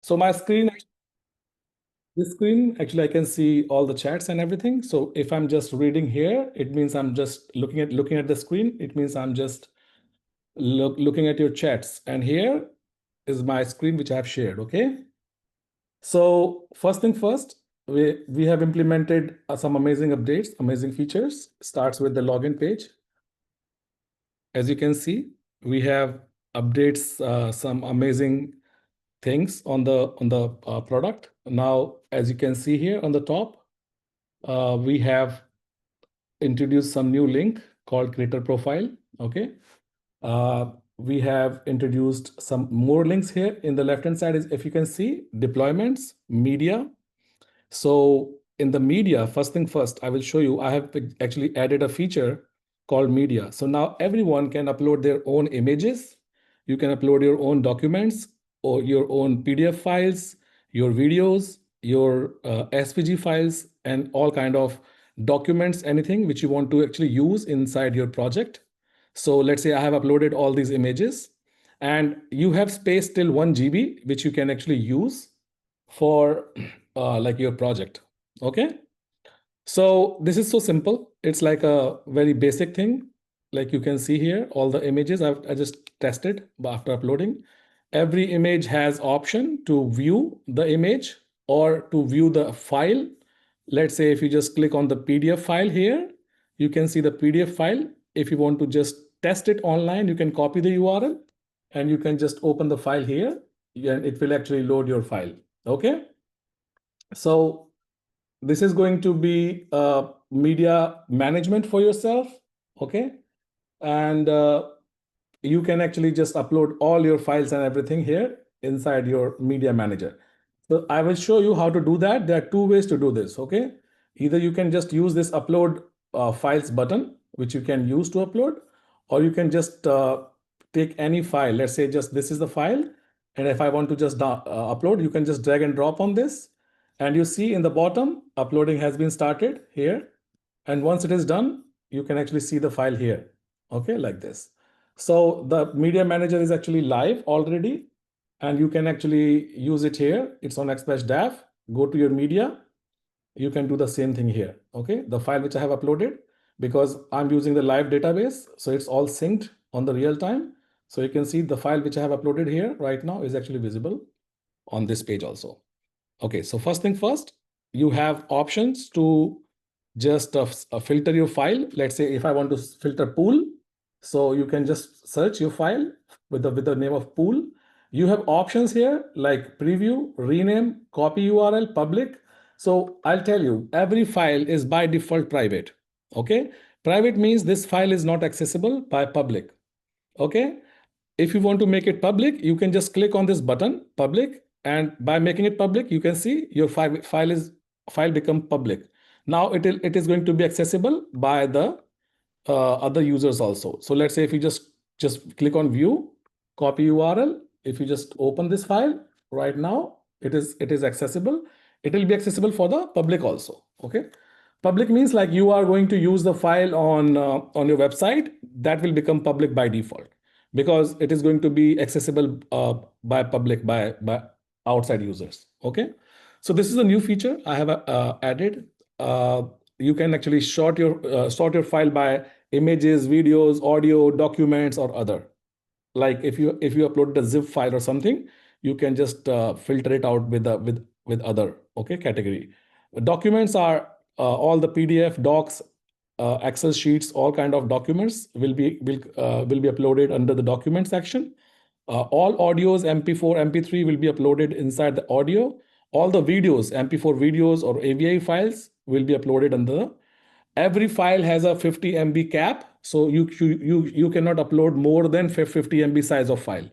So my screen, this screen, actually, I can see all the chats and everything. So if I'm just reading here, it means I'm just looking at the screen. It means I'm just looking at your chats. And here is my screen, which I have shared, okay? So first thing first, we have implemented some amazing updates, amazing features. Starts with the login page. As you can see, we have updates, some amazing things on the product. Now, as you can see here on the top, we have introduced some new link called creator profile. Okay. We have introduced some more links here. In the left hand side is, if you can see, deployments, media. So in the media, first thing first, I will show you, I have actually added a feature called media. So now everyone can upload their own images. You can upload your own documents or your own PDF files, your videos, your SVG files, and all kind of documents, anything which you want to actually use inside your project. So let's say I have uploaded all these images and you have space till 1 GB, which you can actually use for like your project. Okay. So this is so simple. It's like a very basic thing. Like you can see here, all the images I just tested after uploading. Every image has option to view the image or to view the file. Let's say if you just click on the PDF file here, you can see the PDF file. If you want to just test it online, you can copy the URL and you can just open the file here and it will actually load your file. Okay. So this is going to be media management for yourself. Okay. And you can actually just upload all your files and everything here inside your media manager. So I will show you how to do that. There are two ways to do this. Okay. Either you can just use this upload files button, which you can use to upload, or you can just take any file. Let's say just this is the file. And if I want to just upload, you can just drag and drop on this. And you see in the bottom, uploading has been started here. And once it is done, you can actually see the file here. Okay, like this. So the media manager is actually live already, and you can actually use it here. It's on xBesh Dev. Go to your media. You can do the same thing here. Okay, the file which I have uploaded, because I'm using the live database, so it's all synced on the real time. So you can see the file which I have uploaded here right now is actually visible on this page also. Okay, so first thing first, you have options to just filter your file. Let's say if I want to filter pool, so you can just search your file with the name of pool. You have options here like preview, rename, copy URL, public. So I'll tell you, every file is by default private. Okay, private means this file is not accessible by public. Okay, if you want to make it public, you can just click on this button, public, and by making it public, you can see your file become public. Now it is going to be accessible by the other users also. So let's say if you just click on view, copy URL. If you just open this file right now, it is accessible. It will be accessible for the public also. Okay. Public means like you are going to use the file on your website, that will become public by default because it is going to be accessible by public by outside users. Okay, so this is a new feature I have added. You can actually sort your file by images, videos, audio, documents, or other. Like if you upload a zip file or something, you can just filter it out with other category. Documents are all the PDF docs, Excel sheets, all kind of documents will be uploaded under the document section. All audios, MP4, MP3 will be uploaded inside the audio. All the videos, MP4 videos or AVI files will be uploaded under. Every file has a 50 MB cap, so you cannot upload more than 50 MB size of file.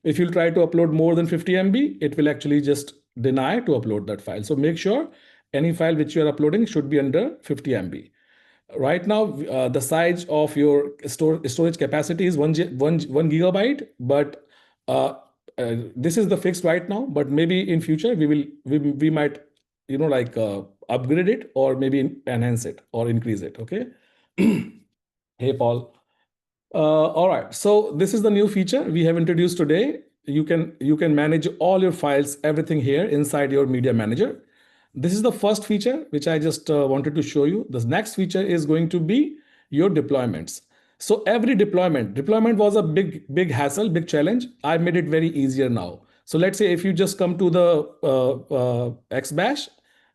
If you try to upload more than 50 MB, it will actually just deny to upload that file. So make sure any file which you are uploading should be under 50 MB. Right now, the size of your storage capacity is 1 gigabyte, but this is the fixed right now. But maybe in future we might upgrade it or maybe enhance it or increase it. Okay. Hey Paul. All right. So this is the new feature we have introduced today. you can manage all your files, everything here inside your media manager. This is the first feature which I just wanted to show you. The next feature is going to be your deployments. So every deployment was a big hassle, big challenge. I made it very easier now. So let's say if you just come to the xBesh,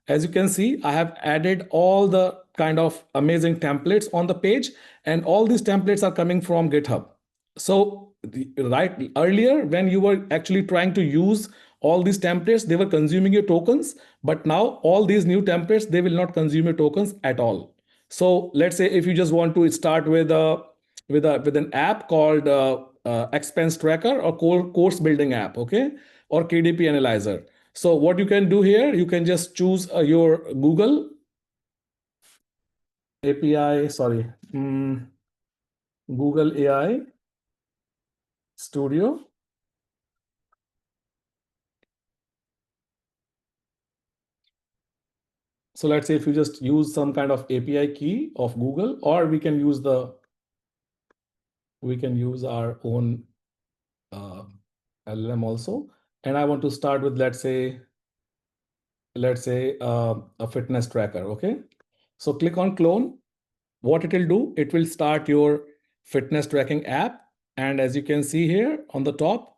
as you can see, I have added all the kind of amazing templates on the page, and all these templates are coming from GitHub. So right earlier, when you were actually trying to use all these templates, they were consuming your tokens, but now all these new templates, they will not consume your tokens at all. So let's say if you just want to start with an app called expense tracker or course building app, okay, or KDP analyzer. So what you can do here, you can just choose your Google API, sorry, Google AI Studio. So let's say if you just use some kind of API key of Google, or we can use our own LLM also. And I want to start with, let's say a fitness tracker. Okay. So click on clone. What it will do, it will start your fitness tracking app. And as you can see here on the top,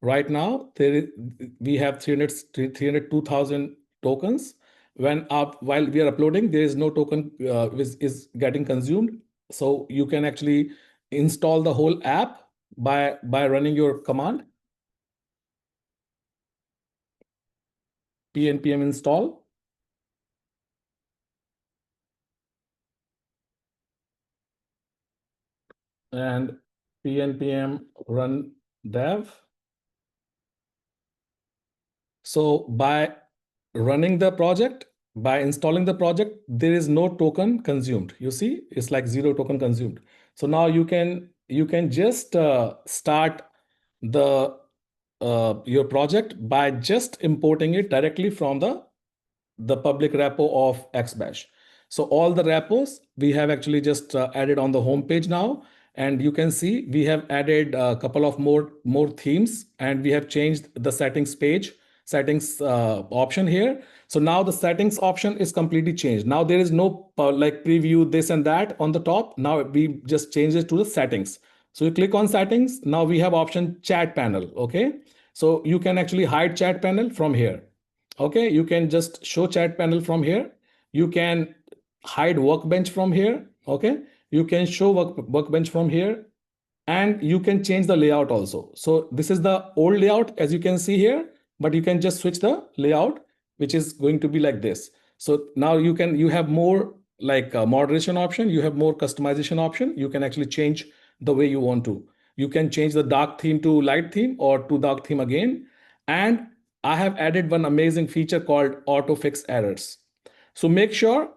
right now, we have 302,000 tokens. While we are uploading, there is no token is getting consumed. So you can actually install the whole app by running your command pnpm install. And pnpm run dev. So by running the project, by installing the project, there is no token consumed. You see, it's like 0 token consumed. So now you can just start the your project by just importing it directly from the public repo of xBesh. So all the repos we have actually just added on the home page now. And you can see we have added a couple of more themes, and we have changed the settings option here. So now the settings option is completely changed. Now there is no like preview this and that on the top. Now we just change it to the settings. So you click on settings. Now we have option chat panel. Okay. So you can actually hide chat panel from here. Okay, you can just show chat panel from here. You can hide workbench from here. Okay, you can show workbench from here, and you can change the layout also. So this is the old layout, as you can see here, but you can just switch the layout, which is going to be like this. So now you have more like moderation option, you have more customization option. You can actually change the way you want to. You can change the dark theme to light theme, or to dark theme again. And I have added one amazing feature called auto fix errors. So make sure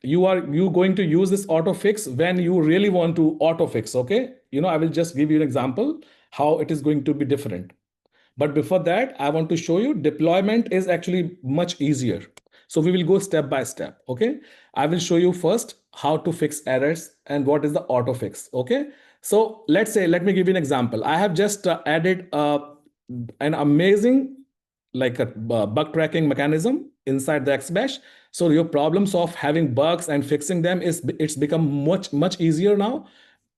you going to use this auto fix when you really want to auto fix. Okay, I will just give you an example how it is going to be different. But before that, I want to show you deployment is actually much easier. So we will go step by step. Okay, I will show you first how to fix errors and what is the auto fix. Okay, so let me give you an example. I have just added an amazing like a bug tracking mechanism inside the xBesh. So your problems of having bugs and fixing them it's become much easier now.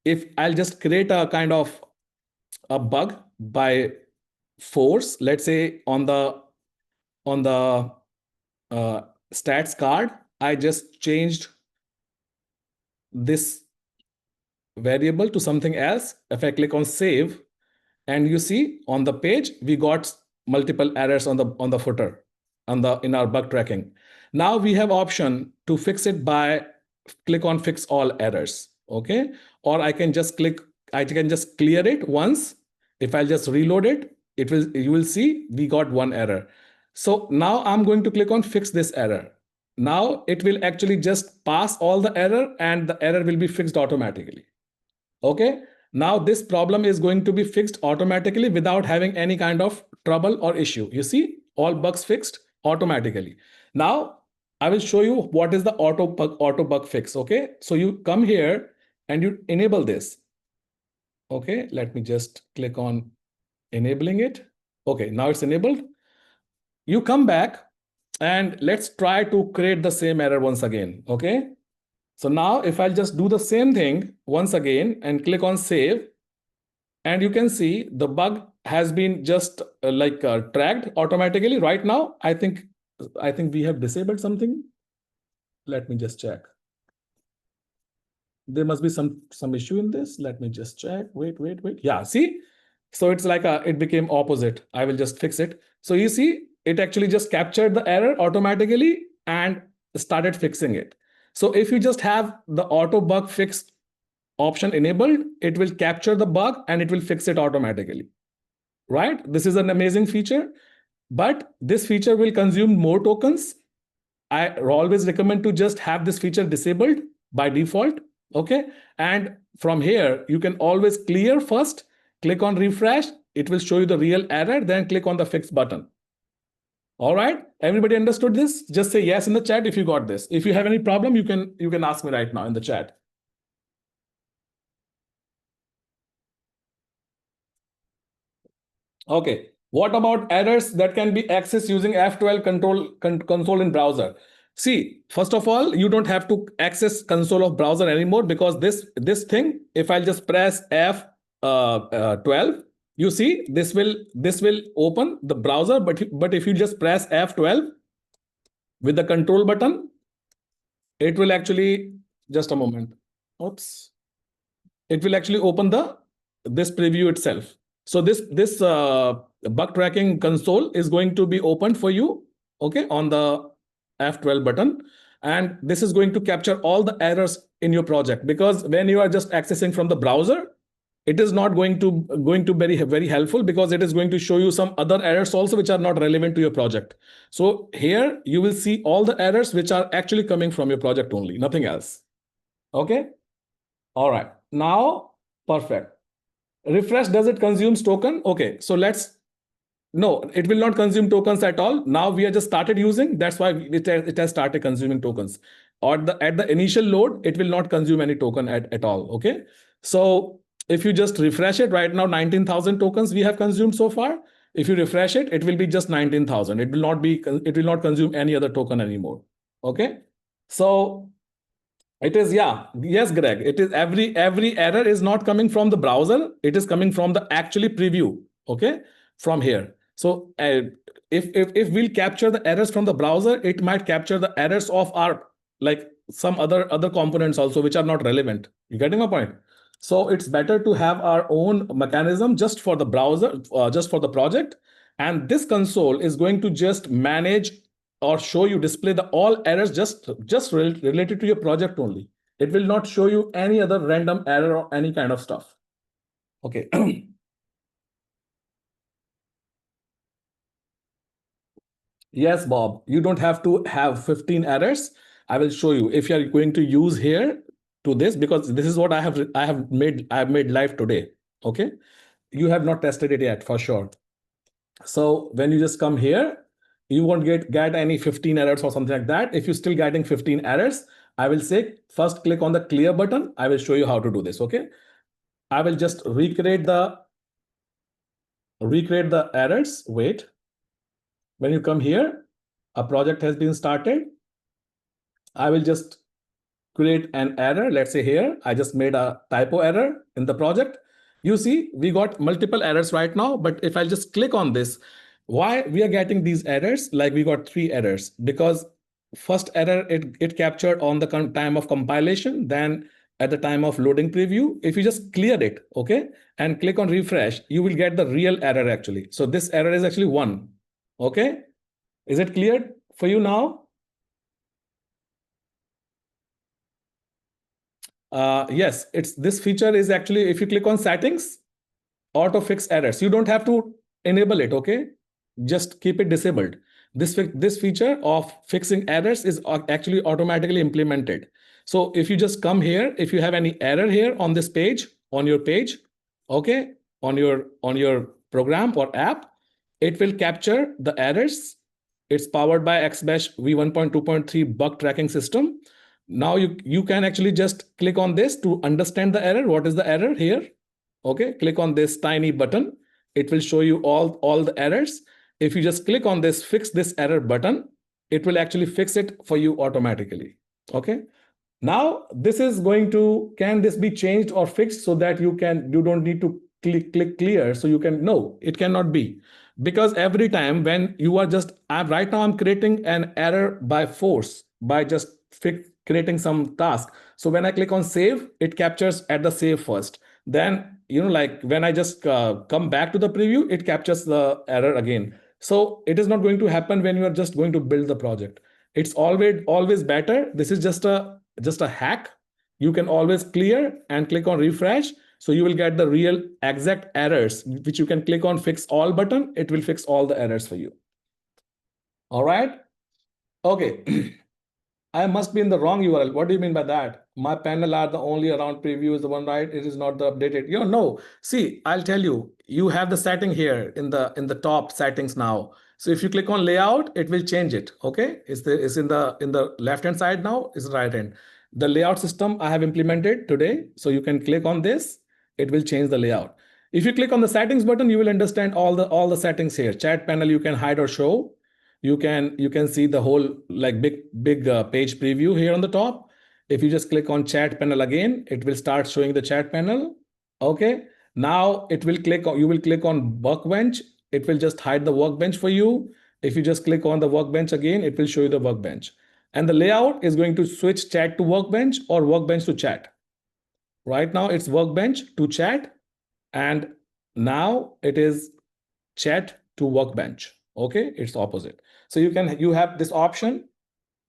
If I'll just create a kind of a bug by force, let's say on the stats card, I just changed this variable to something else. If I click on save, and you see on the page we got multiple errors on the footer in our bug tracking. Now we have option to fix it by click on fix all errors. Okay, or I can just clear it once. If I just reload it, you will see we got one error. So now I'm going to click on fix this error. Now it will actually just pass all the error, and the error will be fixed automatically. Okay, now this problem is going to be fixed automatically without having any kind of trouble or issue. You see, all bugs fixed automatically. Now I will show you what is the auto bug fix. Okay, so you come here and you enable this. Okay, let me just click on enabling it. Okay, now it's enabled. You come back and let's try to create the same error once again. Okay. So now if I'll just do the same thing once again and click on save, and you can see the bug has been just tracked automatically. Right now, I think we have disabled something. Let me just check. There must be some issue in this. Let me just check. Wait. Yeah, see? So it's like it became opposite. I will just fix it. So you see, it actually just captured the error automatically and started fixing it. So if you just have the auto bug fix option enabled, it will capture the bug and it will fix it automatically. Right? This is an amazing feature, but this feature will consume more tokens. I always recommend to just have this feature disabled by default. Okay. And from here, you can always clear first, click on refresh. It will show you the real error, then click on the fix button. All right. Everybody understood this? Just say yes in the chat if you got this. If you have any problem, you can ask me right now in the chat. Okay. What about errors that can be accessed using F12 console in browser? See, first of all, you don't have to access console of browser anymore, because this thing, if I just press F12, you see this will open the browser, but if you just press F12 with the control button, it will actually, just a moment. Oops. It will actually open this preview itself. So this bug tracking console is going to be opened for you, okay, on the F12 button. And this is going to capture all the errors in your project, because when you are just accessing from the browser, it is not going to very helpful, because it is going to show you some other errors also which are not relevant to your project. So here you will see all the errors which are actually coming from your project only, nothing else. Okay. All right. Now, perfect. Refresh, does it consume token? Okay, so no, it will not consume tokens at all. Now we are just started using, that's why it has started consuming tokens. Or at the initial load, it will not consume any token at all, okay? So if you just refresh it right now, 19,000 tokens we have consumed so far. If you refresh it, it will be just 19,000. It will not consume any other token anymore, okay? So it is, yeah, yes, Greg. It is every error is not coming from the browser. It is coming from the actually preview. Okay, from here. So if we'll capture the errors from the browser, it might capture the errors of our like some other components also which are not relevant. You getting my point? So it's better to have our own mechanism just for the browser, just for the project, and this console is going to just manage or show you display the all errors just related to your project only. It will not show you any other random error or any kind of stuff. Okay. Yes, Bob, you don't have to have 15 errors. I will show you if you are going to use here to this, because this is what I have made live today. Okay. You have not tested it yet for sure. So when you just come here, you won't get any 15 errors or something like that. If you're still getting 15 errors, I will say first click on the clear button. I will show you how to do this. Okay. I will just recreate the errors. Wait. When you come here, a project has been started. I will just create an error. Let's say here, I just made a typo error in the project. You see, we got multiple errors right now, but if I just click on this, why we are getting these errors? Like we got 3 errors, because first error, it captured on the time of compilation, then at the time of loading preview. If you just clear it, okay, and click on refresh, you will get the real error actually. So this error is actually 1. Okay. Is it clear for you now? Yes, this feature is actually, if you click on settings, auto fix errors. You don't have to enable it, okay? Just keep it disabled. This feature of fixing errors is actually automatically implemented. So if you just come here, if you have any error here on this page, on your page, okay, on your program or app, it will capture the errors. It's powered by xBesh v1.2.3 bug tracking system. Now you can actually just click on this to understand the error. What is the error here? Okay, click on this tiny button it will show you all the errors. If you just click on this fix this error button, it will actually fix it for you automatically. Okay. Now this is going to, can this be changed or fixed so that you don't need to click clear, so you can, no, it cannot be. Because every time when you are just, right now I'm creating an error by force by just creating some task. So when I click on save, it captures at the save first. Then, like when I just come back to the preview, it captures the error again. So it is not going to happen when you are just going to build the project. It's always better. This is just a hack. You can always clear and click on refresh, so you will get the real exact errors, which you can click on fix all button. It will fix all the errors for you. All right. Okay. I must be in the wrong URL. What do you mean by that? My panel are the only around preview is the one, right? It is not the updated. No. See, I'll tell you. You have the setting here in the top settings now. So if you click on layout, it will change it. Okay, it's in the left hand side now. It's right hand. The layout system I have implemented today. So you can click on this. It will change the layout. If you click on the settings button, you will understand all the settings here. Chat panel you can hide or show. You can see the whole like big page preview here on the top. If you just click on chat panel again, it will start showing the chat panel. Okay, now you will click on workbench. It will just hide the workbench for you. If you just click on the workbench again, it will show you the workbench. And the layout is going to switch chat to workbench or workbench to chat. Right now it's workbench to chat, and now it is chat to workbench. Okay, it's opposite. So you have this option.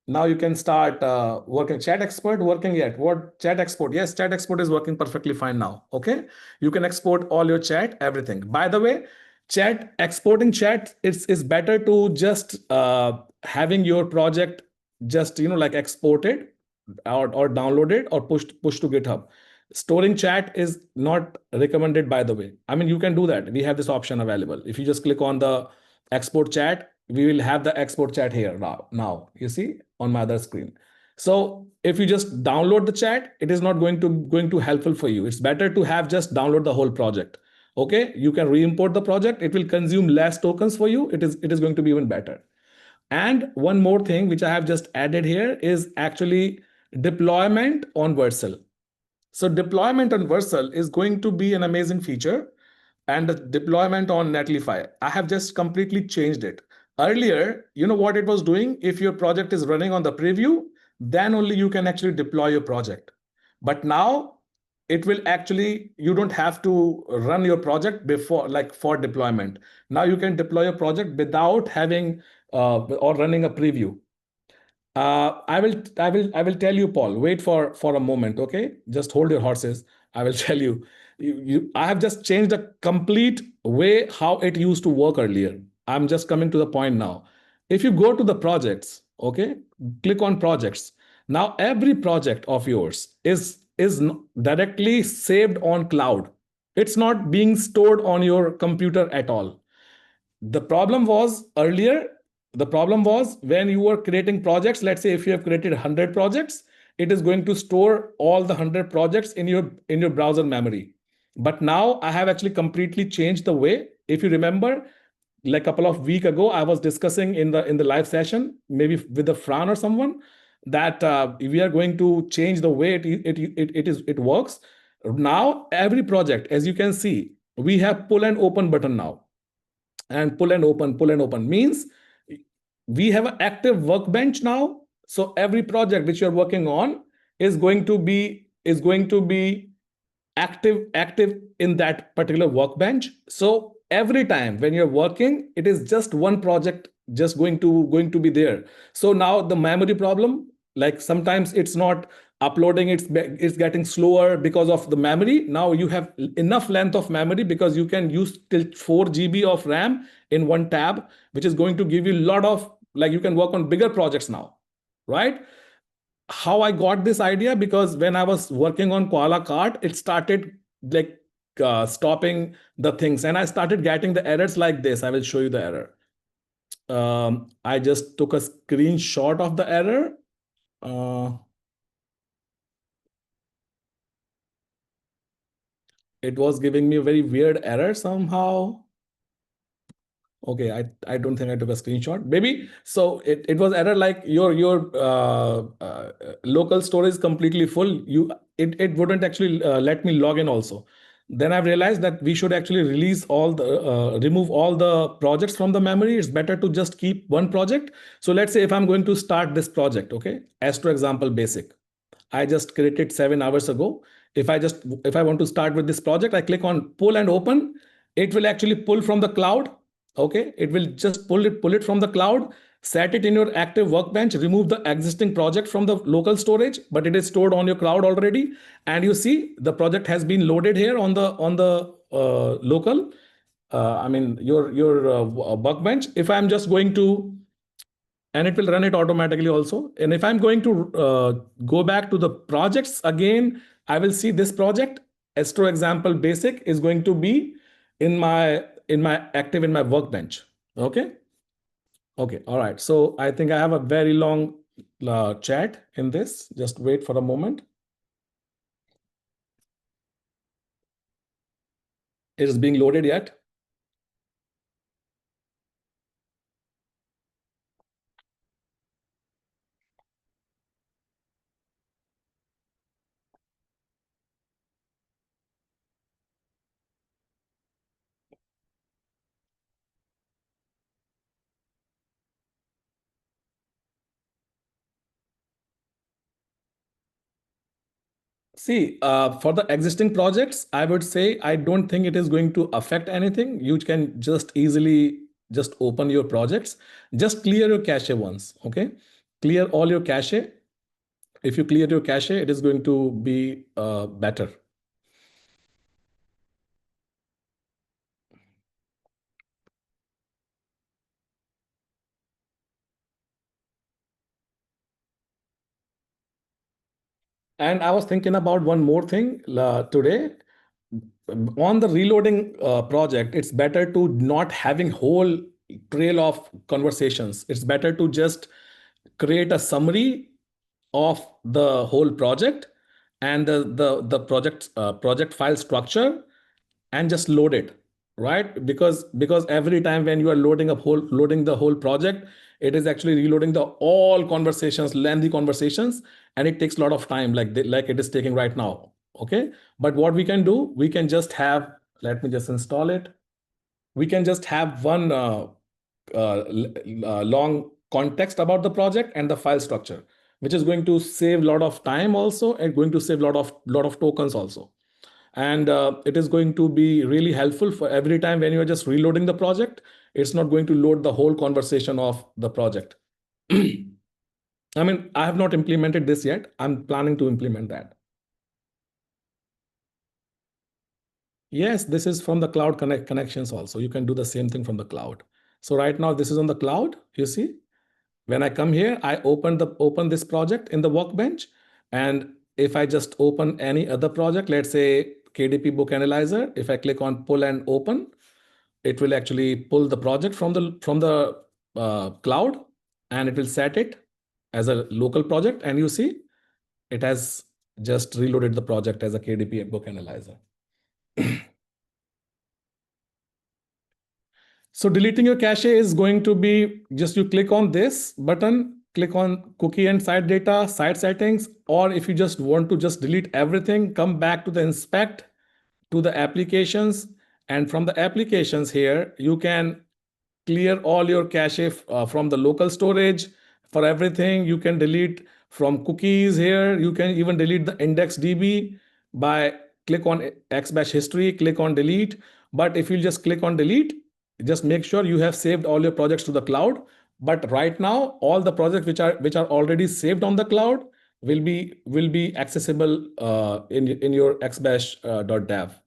Now you can start working. Chat export working yet? What chat export? Yes, chat export is working perfectly fine now. Okay, you can export all your chat, everything. By the way, chat exporting chat, it's better to just having your project just like exported or downloaded or push to GitHub. Storing chat is not recommended, by the way. I mean, you can do that. We have this option available. If you just click on the export chat, we will have the export chat here now you see on my other screen. So if you just download the chat, it is not going to helpful for you. It's better to have just download the whole project. Okay, you can re-import the project. It will consume less tokens for you. It is going to be even better. And one more thing which I have just added here is actually deployment on Vercel. So deployment on Vercel is going to be an amazing feature, and the deployment on Netlify, I have just completely changed it. Earlier, you know what it was doing? If your project is running on the preview, then only you can actually deploy your project. But now it will actually, you don't have to run your project before, like for deployment. Now you can deploy your project without having or running a preview. I will tell you, Paul. Wait for a moment, okay? Just hold your horses. I will tell you. I have just changed the complete way how it used to work earlier. I'm just coming to the point now. If you go to the projects, okay, click on projects. Now every project of yours is directly saved on cloud. It's not being stored on your computer at all. The problem was when you were creating projects. Let's say if you have created 100 projects, it is going to store all the 100 projects in your browser memory. But now I have actually completely changed the way. If you remember, like a couple of weeks ago, I was discussing in the live session, maybe with a Fran or someone, that we are going to change the way it works. Now every project, as you can see, we have pull and open button now. And pull and open means we have an active workbench now. So every project which you're working on is going to be active in that particular workbench. So every time when you're working, it is just one project just going to be there. So now the memory problem, like sometimes it's not uploading, it's getting slower because of the memory. Now you have enough length of memory because you can use till 4 GB of RAM in one tab, which is going to give you a lot of, like, you can work on bigger projects now, right? How I got this idea, because when I was working on Koala Cart, it started like stopping the things, and I started getting the errors like this. I will show you the error. I just took a screenshot of the error. Uh, it was giving me a very weird error somehow. Okay, I don't think I took a screenshot. Maybe so it was error like your local storage is completely full. It wouldn't actually let me log in also. Then I've realized that we should actually release all the remove all the projects from the memory. It's better to just keep one project. So let's say if I'm going to start this project, okay, as to example basic. I just created 7 hours ago. If I want to start with this project, I click on pull and open. It will actually pull from the cloud. Okay, it will just pull it from the cloud, set it in your active workbench, remove the existing project from the local storage, but it is stored on your cloud already. And you see the project has been loaded here on the local. I mean your workbench. If I'm just going to and it will run it automatically also. And if I'm going to go back to the projects again, I will see this project Astro example basic is going to be in my active in my workbench. Okay. Okay. All right. So I think I have a very long chat in this. Just wait for a moment. It is being loaded yet. See, for the existing projects, I would say I don't think it is going to affect anything. You can just easily just open your projects, just clear your cache once. Okay, clear all your cache. If you clear your cache, it is going to be better. And I was thinking about one more thing today. On the reloading project, it's better to not having whole trail of conversations. It's better to just create a summary of the whole project and the project file structure and just load it, right? Because every time when you are loading the whole project, it is actually reloading the all conversations, lengthy conversations, and it takes a lot of time, like it is taking right now. Okay, but what we can do, we can just have, let me just install it. We can just have one long context about the project and the file structure, which is going to save a lot of time also and going to save a lot of tokens also. And it is going to be really helpful for every time when you are just reloading the project. It's not going to load the whole conversation of the project. I mean, I have not implemented this yet. I'm planning to implement that. Yes, this is from the cloud connections also. You can do the same thing from the cloud. So right now this is on the cloud. You see, when I come here, I open this project in the workbench. And if I just open any other project, let's say KDP Book Analyzer, if I click on pull and open, it will actually pull the project from the cloud, and it will set it as a local project. And you see, it has just reloaded the project as a KDP Book Analyzer. So deleting your cache is going to be just you click on this button, click on cookie and site data, site settings, or if you just want to just delete everything, come back to the inspect, to the applications, and from the applications here, you can clear all your cache from the local storage. For everything, you can delete from cookies here. You can even delete the index DB by click on xBesh history, click on delete. But if you just click on delete, just make sure you have saved all your projects to the cloud. But right now, all the projects which are already saved on the cloud will be accessible in your xbash.dev.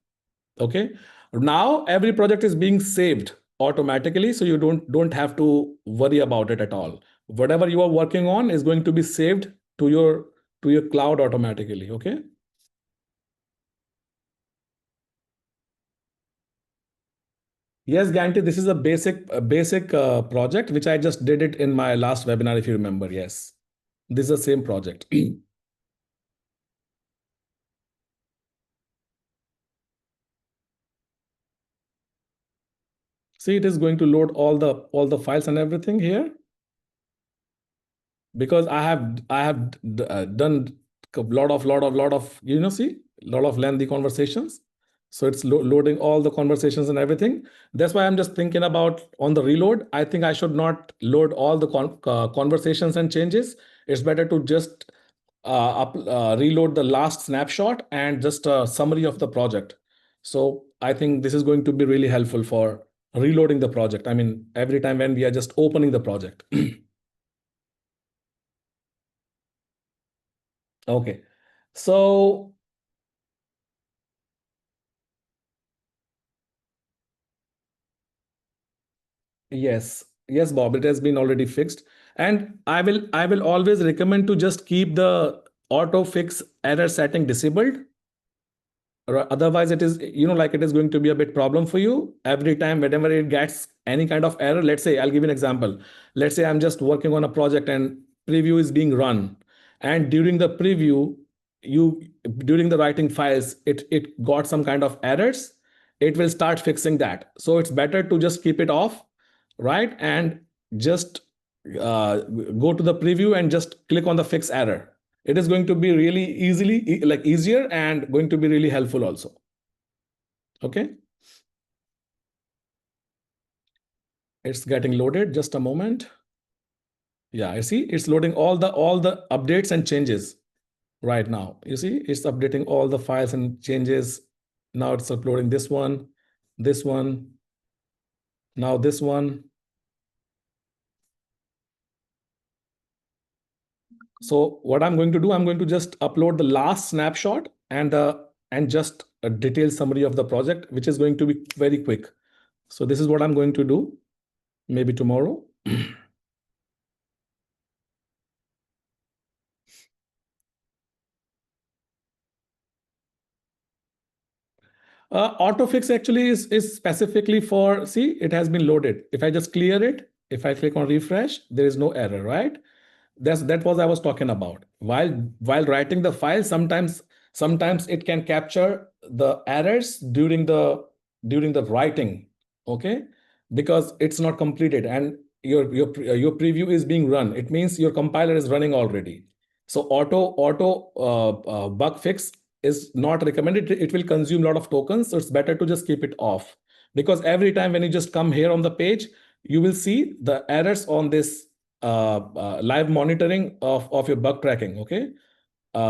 Okay, now every project is being saved automatically, so you don't have to worry about it at all. Whatever you are working on is going to be saved to your cloud automatically. Okay. Yes, Ganti, this is a basic project which I just did it in my last webinar, if you remember. Yes, this is the same project. See, it is going to load all the files and everything here, because I have done a lot of see, lot of lengthy conversations. So it's loading all the conversations and everything. That's why I'm just thinking about on the reload. I think I should not load all the conversations and changes. It's better to just reload the last snapshot and just a summary of the project. So I think this is going to be really helpful for reloading the project. I mean, every time when we are just opening the project. Okay. So yes, Bob, it has been already fixed. And I will always recommend to just keep the auto fix error setting disabled. Otherwise it is, like, it is going to be a bit problem for you every time whenever it gets any kind of error. Let's say, I'll give you an example. Let's say I'm just working on a project and preview is being run, and during the preview, you during the writing files, it got some kind of errors. It will start fixing that. So it's better to just keep it off, right? And just go to the preview and just click on the fix error. It is going to be really like easier, and going to be really helpful also. Okay, it's getting loaded. Just a moment. Yeah, I see it's loading all the updates and changes right now. You see, it's updating all the files and changes. Now it's uploading this one, now this one. So what I'm going to do, I'm going to just upload the last snapshot and just a detailed summary of the project, which is going to be very quick. So this is what I'm going to do, maybe tomorrow. Autofix actually is specifically for, see, it has been loaded. If I just clear it, if I click on refresh, there is no error, right? That was I was talking about. While writing the file, sometimes it can capture the errors during the writing, okay? Because it's not completed and your preview is being run. It means your compiler is running already. So auto bug fix is not recommended. It will consume a lot of tokens, so it's better to just keep it off, because every time when you just come here on the page, you will see the errors on this live monitoring of your bug tracking. Okay,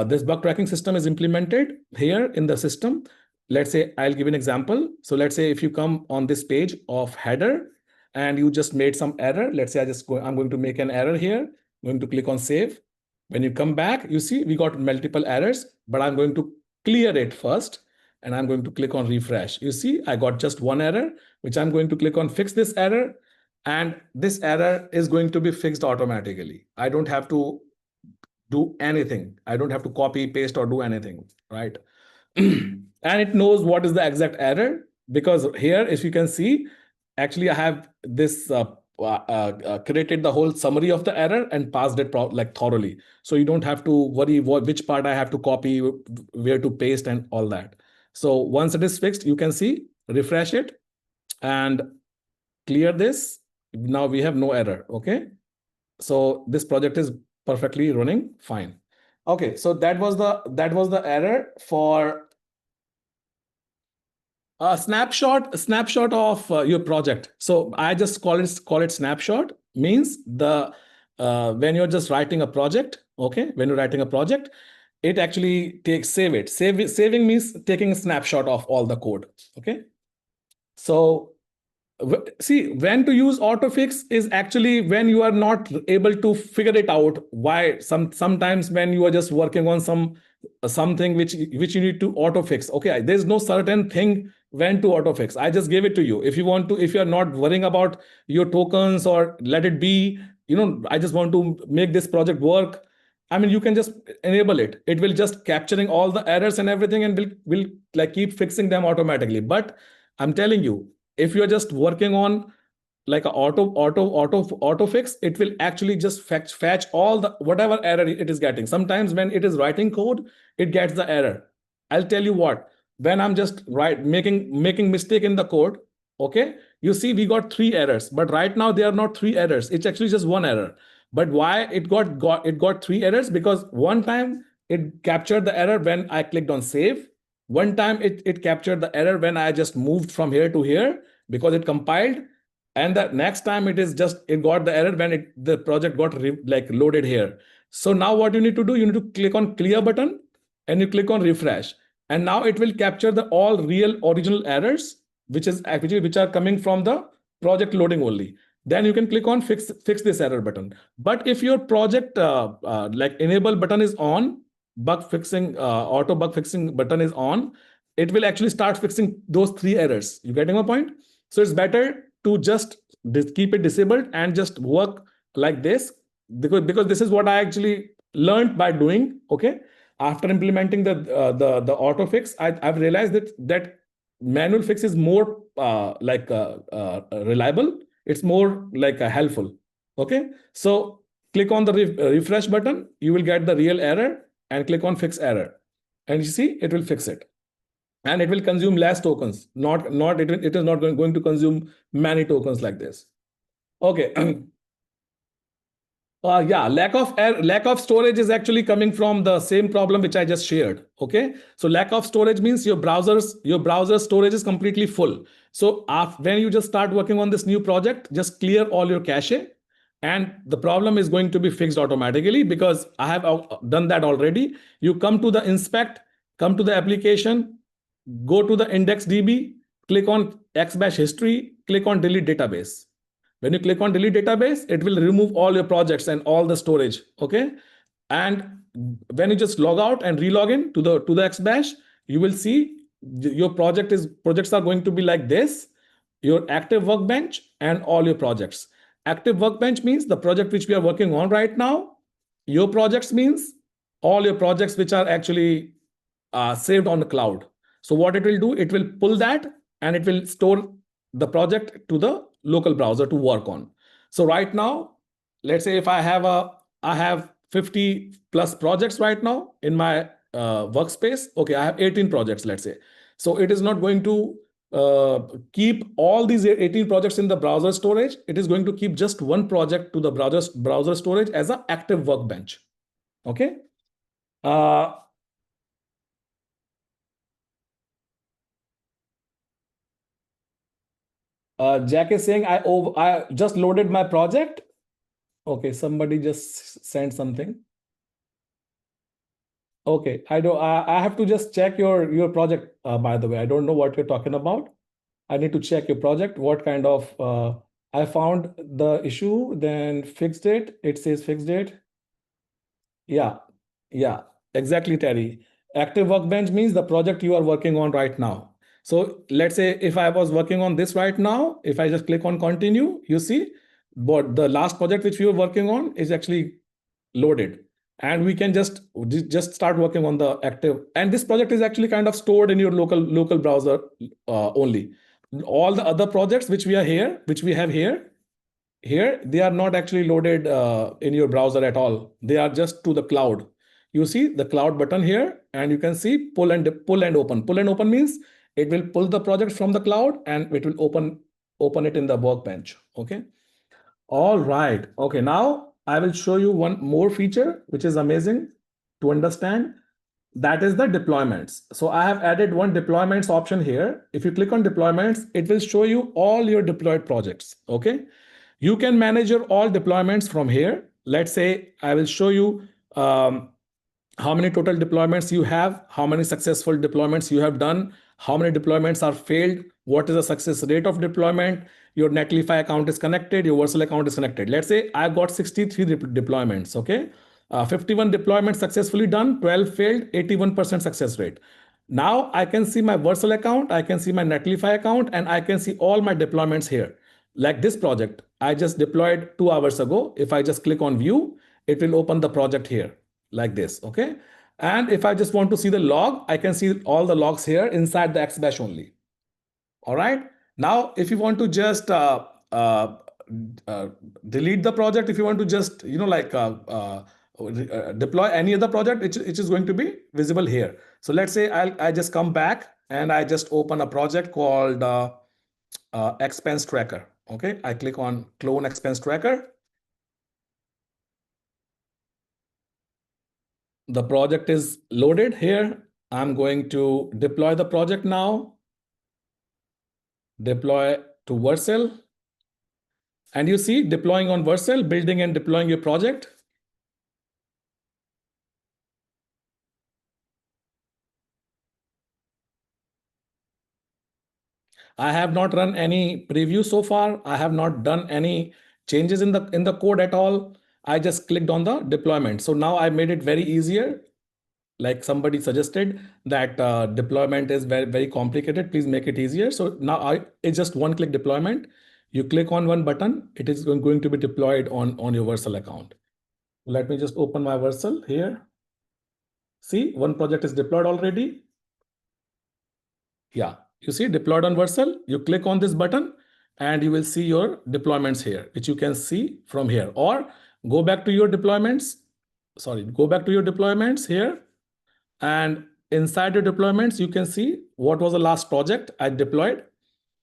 this bug tracking system is implemented here in the system. Let's say I'll give an example. So let's say if you come on this page of header and you just made some error. Let's say I'm going to make an error here. I'm going to click on save. When you come back, you see we got multiple errors, but I'm going to clear it first, and I'm going to click on refresh. You see, I got just one error, which I'm going to click on fix this error, and this error is going to be fixed automatically. I don't have to do anything. I don't have to copy, paste, or do anything, right? And it knows what is the exact error, because here, if you can see, actually I have this created the whole summary of the error and passed it like thoroughly. So you don't have to worry which part I have to copy, where to paste, and all that. So once it is fixed, you can see, refresh it and clear this. Now we have no error. Okay. So this project is perfectly running fine. Okay, so that was the error for a snapshot of your project. So I just call it snapshot. Means the when you're just writing a project. Okay, when you're writing a project, it actually takes saving means taking a snapshot of all the code. Okay, so see, when to use autofix is actually when you are not able to figure it out. Why sometimes when you are just working on something which you need to autofix. Okay, there's no certain thing when to autofix. I just gave it to you. If you want to, if you are not worrying about your tokens or let it be, I just want to make this project work. I mean, you can just enable it. It will just capturing all the errors and everything, and will like keep fixing them automatically. But I'm telling you, if you're just working on like a auto fix, it will actually just fetch all the whatever error it is getting. Sometimes when it is writing code, it gets the error. I'll tell you what, when I'm just making mistake in the code, Okay, you see we got three errors, but right now they are not three errors. It's actually just one error. But why it got three errors? Because one time it captured the error when I clicked on save. One time it captured the error when I just moved from here to here because it compiled. And the next time it got the error when the project got like loaded here. So now what you need to do, you need to click on clear button and you click on refresh. And now it will capture the all real original errors which is actually which are coming from the project loading only. Then you can click on fix this error button. But if your project like enable button is on, bug fixing auto bug fixing button is on, it will actually start fixing those three errors. You getting my point? So it's better to just keep it disabled and just work like this, because this is what I actually learned by doing. Okay, after implementing the auto fix, I've realized that manual fix is more reliable. It's more like helpful. Okay, so click on the refresh button. You will get the real error and click on fix error, and you see it will fix it, and it will consume less tokens. Not it is not going to consume many tokens like this. Okay. Yeah, lack of storage is actually coming from the same problem which I just shared. Okay, so lack of storage means your browser storage is completely full. So when you just start working on this new project, just clear all your cache, and the problem is going to be fixed automatically because I have done that already. You come to the inspect, come to the application, go to the index DB, click on xBesh history, click on delete database. When you click on delete database, it will remove all your projects and all the storage. Okay. And when you just log out and relog in to the xbash, you will see your projects are going to be like this: your active workbench and all your projects. Active workbench means the project which we are working on right now. Your projects means all your projects which are actually saved on the cloud. So what it will do, it will pull that and it will store the project to the local browser to work on. So right now, let's say if I have 50 plus projects right now in my workspace. Okay, I have 18 projects, let's say. So it is not going to keep all these 18 projects in the browser storage. It is going to keep just one project to the browser storage as an active workbench. Okay. Uh, Jack is saying I just loaded my project. Okay, somebody just sent something. Okay, I have to just check your project. By the way, I don't know what you're talking about. I need to check your project. What kind of I found the issue, then fixed it. It says fixed it. Yeah, yeah, exactly, Terry. Active workbench means the project you are working on right now. So let's say if I was working on this right now, if I just click on continue, you see, but the last project which we were working on is actually loaded, and we can just start working on the active. And this project is actually kind of stored in your local browser only. All the other projects which we have here, they are not actually loaded in your browser at all. They are just to the cloud. You see the cloud button here, and you can see pull and open. Pull and open means it will pull the project from the cloud and it will open it in the workbench. Okay. All right. Okay. Now I will show you one more feature which is amazing to understand. That is the deployments. So I have added one deployments option here. If you click on deployments, it will show you all your deployed projects. Okay. You can manage your all deployments from here. Let's say I will show you how many total deployments you have, how many successful deployments you have done, how many deployments are failed, what is the success rate of deployment, your Netlify account is connected, your Vercel account is connected. Let's say I've got 63 deployments, okay? 51 deployments successfully done, 12 failed, 81% success rate. Now I can see my Vercel account, I can see my Netlify account, and I can see all my deployments here. Like this project, I just deployed 2 hours ago. If I just click on view, it will open the project here like this. Okay. And if I just want to see the log, I can see all the logs here inside the xbash only. All right. Now, if you want to just uh, delete the project, if you want to just, deploy any other project, it is going to be visible here. So let's say I just come back and I just open a project called expense tracker. Okay, I click on clone expense tracker. The project is loaded here. I'm going to deploy the project now. Deploy to Vercel. And you see deploying on Vercel, building and deploying your project. I have not run any preview so far. I have not done any changes in the code at all. I just clicked on the deployment. So now I made it very easier. Like somebody suggested that deployment is very complicated. Please make it easier. So now it's just one click deployment. You click on one button, it is going to be deployed on your Vercel account. Let me just open my Vercel here. See, one project is deployed already. Yeah, you see deployed on Vercel. You click on this button and you will see your deployments here, which you can see from here. Or go back to your deployments. Sorry, go back to your deployments here. And inside your deployments, you can see what was the last project I deployed.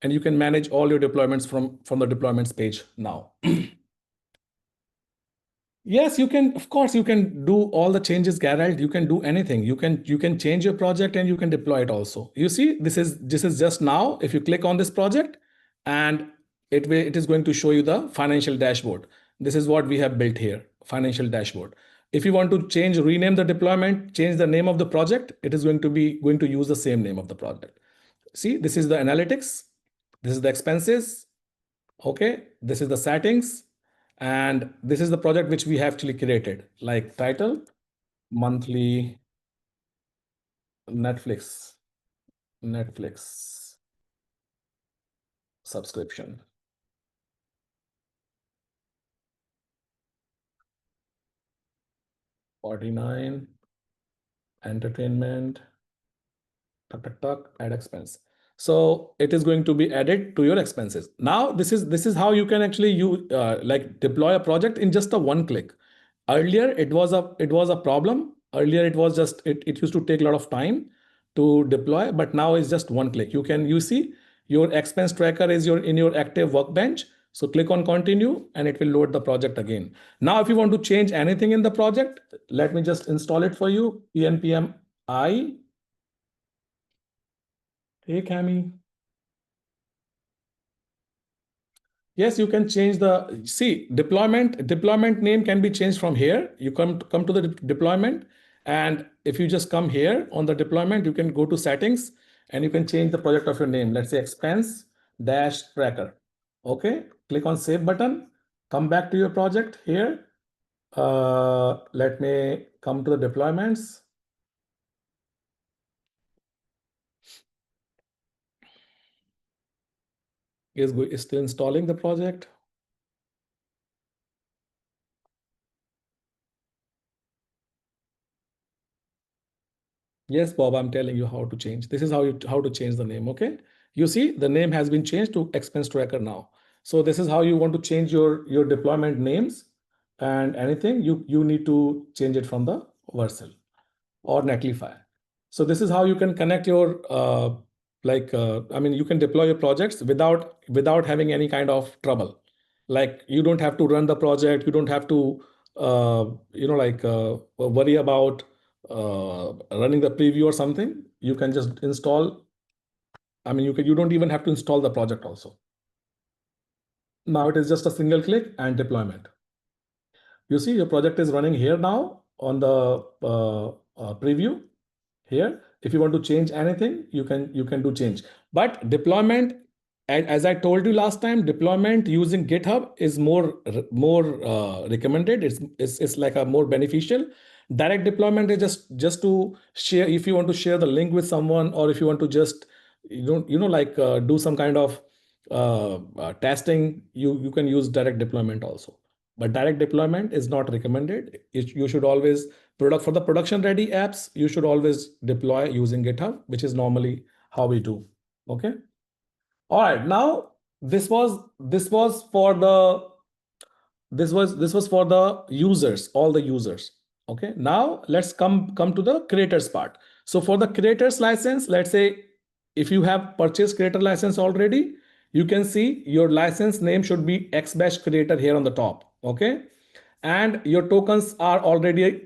And you can manage all your deployments from the deployments page now. Yes, you can. Of course, you can do all the changes, Gerald. You can do anything. You can change your project and you can deploy it also. You see, this is just now. If you click on this project, and it is going to show you the financial dashboard. This is what we have built here, financial dashboard. If you want to change, rename the deployment, change the name of the project, it is going to use the same name of the project. See, this is the analytics. This is the expenses. Okay, this is the settings. And this is the project which we have actually created, like title, monthly Netflix subscription. 49, entertainment, add expense. So it is going to be added to your expenses. Now this is how you can actually like deploy a project in just a one click. Earlier it was a problem. Earlier it was just it used to take a lot of time to deploy, but now it's just one click. You see your expense tracker is in your active workbench. So click on continue and it will load the project again. Now if you want to change anything in the project, let me just install it for you. pnpm I. Hey, Cami. Yes, you can change deployment name can be changed from here. You come to the deployment, and if you just come here on the deployment, you can go to settings and you can change the project of your name. Let's say expense dash tracker. Okay, click on save button, come back to your project here. Let me come to the deployments. Is still installing the project. Yes, Bob, I'm telling you how to change. This is how to change the name, okay? You see, the name has been changed to expense tracker now. So this is how you want to change your deployment names, and anything you need to change it from the Vercel or Netlify. So this is how you can connect your I mean, you can deploy your projects without having any kind of trouble. Like you don't have to run the project, you don't have to worry about running the preview or something. You can just install. I mean, you don't even have to install the project also. Now it is just a single click and deployment. You see your project is running here now on the preview here. If you want to change anything, you can do change. But deployment, as I told you last time, deployment using GitHub is more recommended. It's like a more beneficial. Direct deployment is just to share. If you want to share the link with someone, or if you want to just do some kind of testing, you can use direct deployment also. But direct deployment is not recommended. You should always for the production ready apps, you should always deploy using GitHub, which is normally how we do. Okay. All right. Now this was for the users, all the users. Okay. Now let's come to the creators part. So for the creators license, let's say if you have purchased creator license already, you can see your license name should be xBesh creator here on the top. Okay. And your tokens are already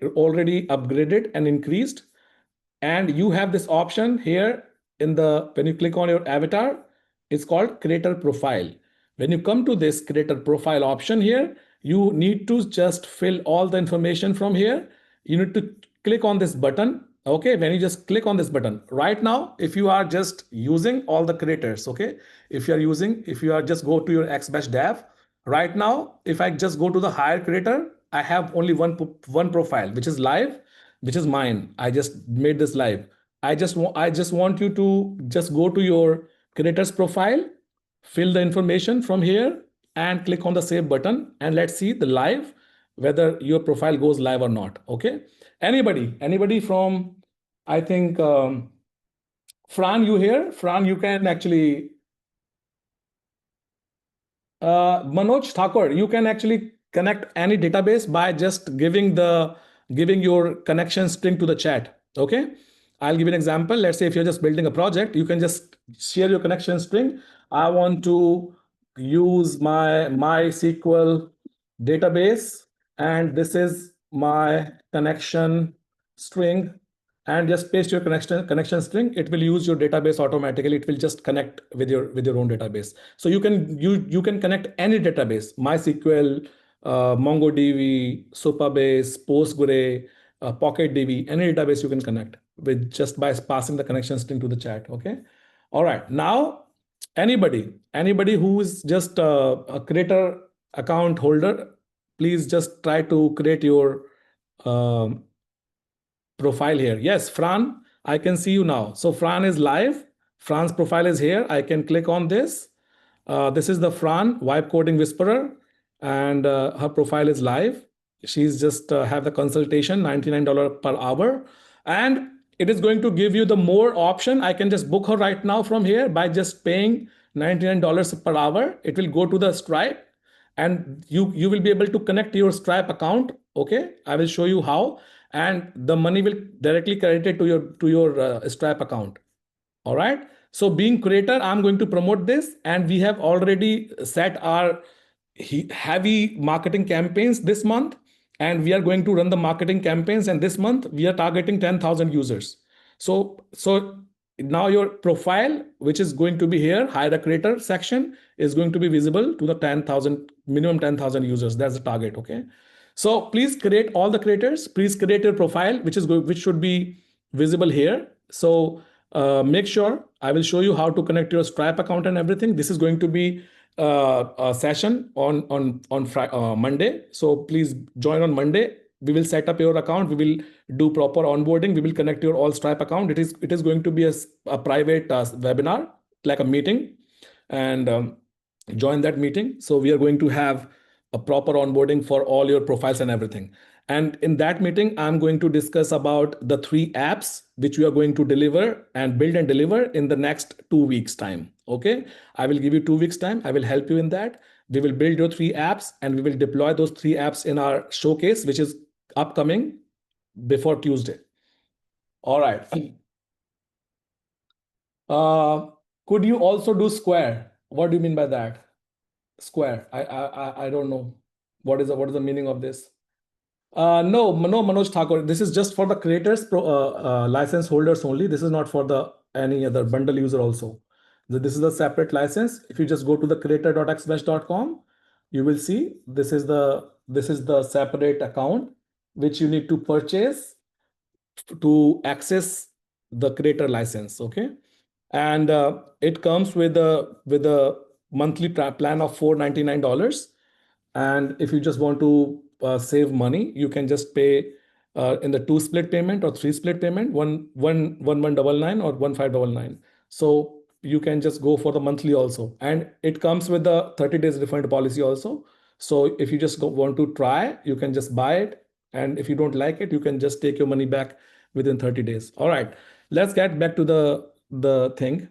upgraded and increased. And you have this option here in the, when you click on your avatar, it's called creator profile. When you come to this creator profile option here, you need to just fill all the information from here. You need to click on this button. Okay, when you just click on this button right now, if you are just using all the creators, okay, if you are just go to your xbash dev right now, if I just go to the hire creator, I have only one profile which is live, which is mine. I just made this live. I just want you to just go to your creator's profile, fill the information from here, and click on the save button, and let's see the live, whether your profile goes live or not. Okay. Anybody from, I think, Fran, you here? Fran, you can actually, Manoj Thakur, you can actually connect any database by just giving your connection string to the chat. Okay. I'll give you an example. Let's say if you're just building a project, you can just share your connection string. I want to use my MySQL database, and this is my connection string, and just paste your connection string. It will use your database automatically. It will just connect with your own database. So you can connect any database: MySQL, MongoDB, Supabase, Postgre, PocketDB, any database you can connect with just by passing the connection string to the chat. Okay. All right. Now, anybody who is just a creator account holder, please just try to create your um, profile here. Yes, Fran, I can see you now. So Fran is live. Fran's profile is here. I can click on this. This is the Fran, Vibe Coding Whisperer, and her profile is live. She's just have the consultation, $99 per hour. And it is going to give you the more option. I can just book her right now from here by just paying $99 per hour. It will go to the Stripe, and you will be able to connect your Stripe account. Okay, I will show you how, and the money will directly credited to your Stripe account. All right. So being creator, I'm going to promote this, and we have already set our heavy marketing campaigns this month, and we are going to run the marketing campaigns. And this month we are targeting 10,000 users. So now your profile, which is going to be here, hire a creator section, is going to be visible to the 10,000, minimum 10,000 users. That's the target. Okay. So please create all the creators. Please create your profile, which should be visible here. So make sure I will show you how to connect your Stripe account and everything. This is going to be a session on Monday. So please join on Monday. We will set up your account. We will do proper onboarding. We will connect your all Stripe account. It is going to be a private webinar, like a meeting, and join that meeting. So we are going to have a proper onboarding for all your profiles and everything. And in that meeting, I'm going to discuss about the 3 apps which we are going to deliver and build and deliver in the next 2 weeks time. Okay. I will give you 2 weeks time. I will help you in that. We will build your 3 apps, and we will deploy those 3 apps in our showcase, which is upcoming before Tuesday. All right. Could you also do Square? What do you mean by that? Square. I don't know. What is the meaning of this? No, Manoj Thakur. This is just for the creators, license holders only. This is not for the any other bundle user also. This is a separate license. If you just go to the creator.xbesh.com, you will see this is the separate account which you need to purchase to access the creator license. Okay. And it comes with a monthly plan of $499. And if you just want to save money, you can just pay in the 2 split payment or 3 split payment, 1,199 or 1,599. So you can just go for the monthly also, and it comes with the 30 days refund policy also. So if you just want to try, you can just buy it, and if you don't like it, you can just take your money back within 30 days. All right, let's get back to the thing.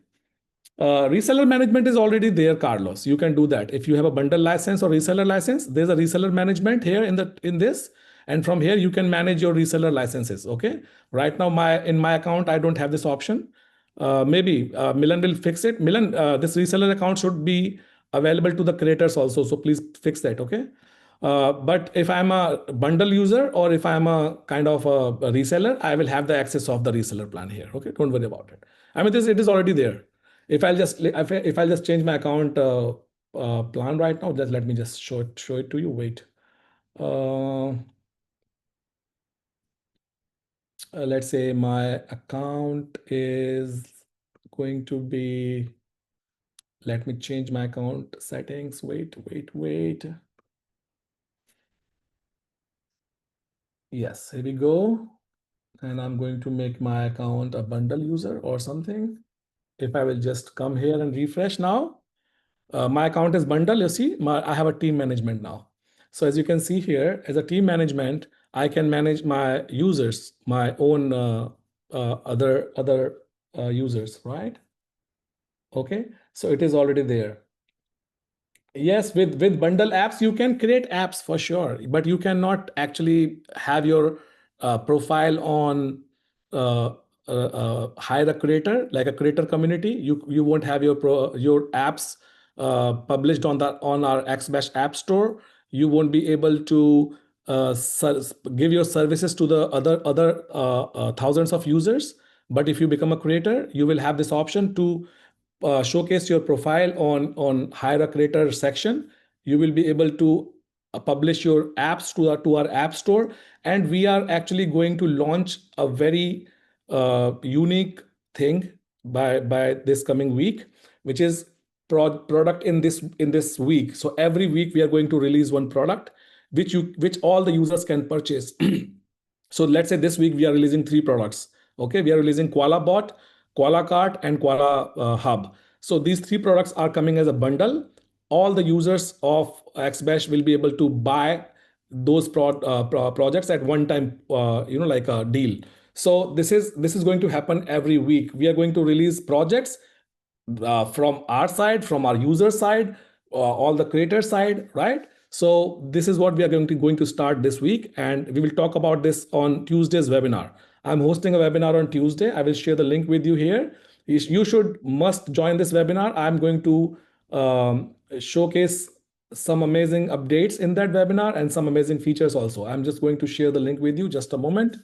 Reseller management is already there, Carlos. You can do that. If you have a bundle license or reseller license, there's a reseller management here in this. And from here, you can manage your reseller licenses. Okay. Right now, in my account, I don't have this option. Maybe Milan will fix it. Milan, this reseller account should be available to the creators also. So please fix that, okay? But if I'm a bundle user or if I'm a kind of a reseller, I will have the access of the reseller plan here. Okay, don't worry about it. I mean, this it is already there. If I'll just change my account plan right now, just let me just show it to you. Wait. Uh, let's say my account is going to be, let me change my account settings. Wait. Yes, here we go. And I'm going to make my account a bundle user or something. If I will just come here and refresh now, my account is bundle. You see, I have a team management now. So as you can see here, as a team management, I can manage my users, my own other users, right? Okay, so it is already there. Yes, with bundle apps, you can create apps for sure, but you cannot actually have your profile on uh, hire a creator like a creator community. You won't have your apps published on the on our xBesh app store. You won't be able to give your services to the other thousands of users. But if you become a creator, you will have this option to showcase your profile on hire a creator section. You will be able to publish your apps to our app store, and we are actually going to launch a very unique thing by this coming week, which is product in this week. So every week we are going to release one product which all the users can purchase. So let's say this week we are releasing three products. Okay, we are releasing Koala Bot, Koala Cart, and Koala Hub. So these three products are coming as a bundle. All the users of xBesh will be able to buy those projects at one time, like a deal. So this is going to happen every week. We are going to release projects from our side, from our user side, all the creator side, right? So this is what we are going to start this week, and we will talk about this on Tuesday's webinar. I'm hosting a webinar on Tuesday. I will share the link with you here. You should must join this webinar. I'm going to showcase some amazing updates in that webinar and some amazing features also. I'm just going to share the link with you. Just a moment.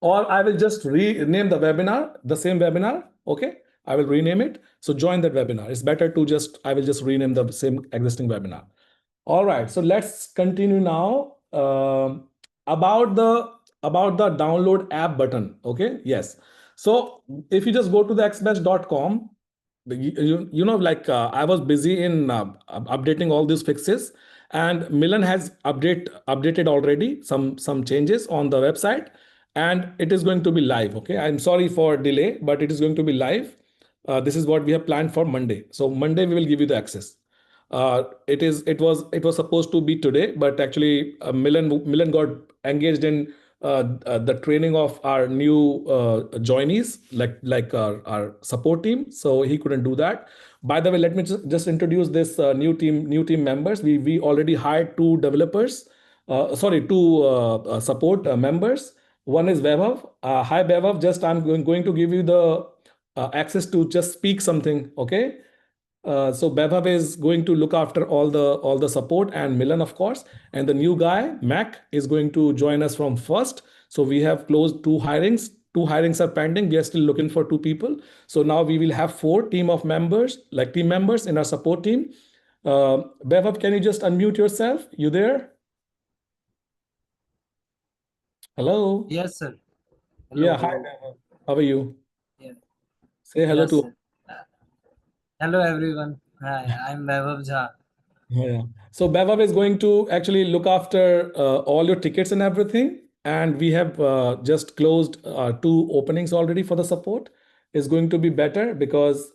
Or I will just rename the webinar, the same webinar. Okay, I will rename it. So join that webinar. It's better to I will just rename the same existing webinar. All right, so let's continue now. About the download app button. Okay, yes. So if you just go to the xbest.com, like I was busy in updating all these fixes, and Milan has updated already some changes on the website, and it is going to be live. Okay, I'm sorry for delay, but it is going to be live. This is what we have planned for Monday. So Monday we will give you the access. It was supposed to be today, but actually Milan got engaged in the training of our new joinees, like our support team. So he couldn't do that. By the way, let me just introduce this new team members. We already hired two developers. Two support members. One is Vaibhav. Hi Vaibhav. Just I'm going to give you the access to just speak something. Okay. So Bevhav is going to look after all the support, and Milan, of course, and the new guy Mac is going to join us from first. So we have closed two hirings. Two hirings are pending. We are still looking for two people. So now we will have four team members in our support team. Bevhav, can you just unmute yourself? You there? Hello. Yes, sir. Hello, Yeah. Hi, hello. Bevhav. How are you? Yeah. Say hello Yes, to. sir. Hello, everyone. Hi, I'm Vaibhav Jha. Yeah. So Bevav is going to actually look after all your tickets and everything. And we have just closed two openings already for the support. Is going to be better because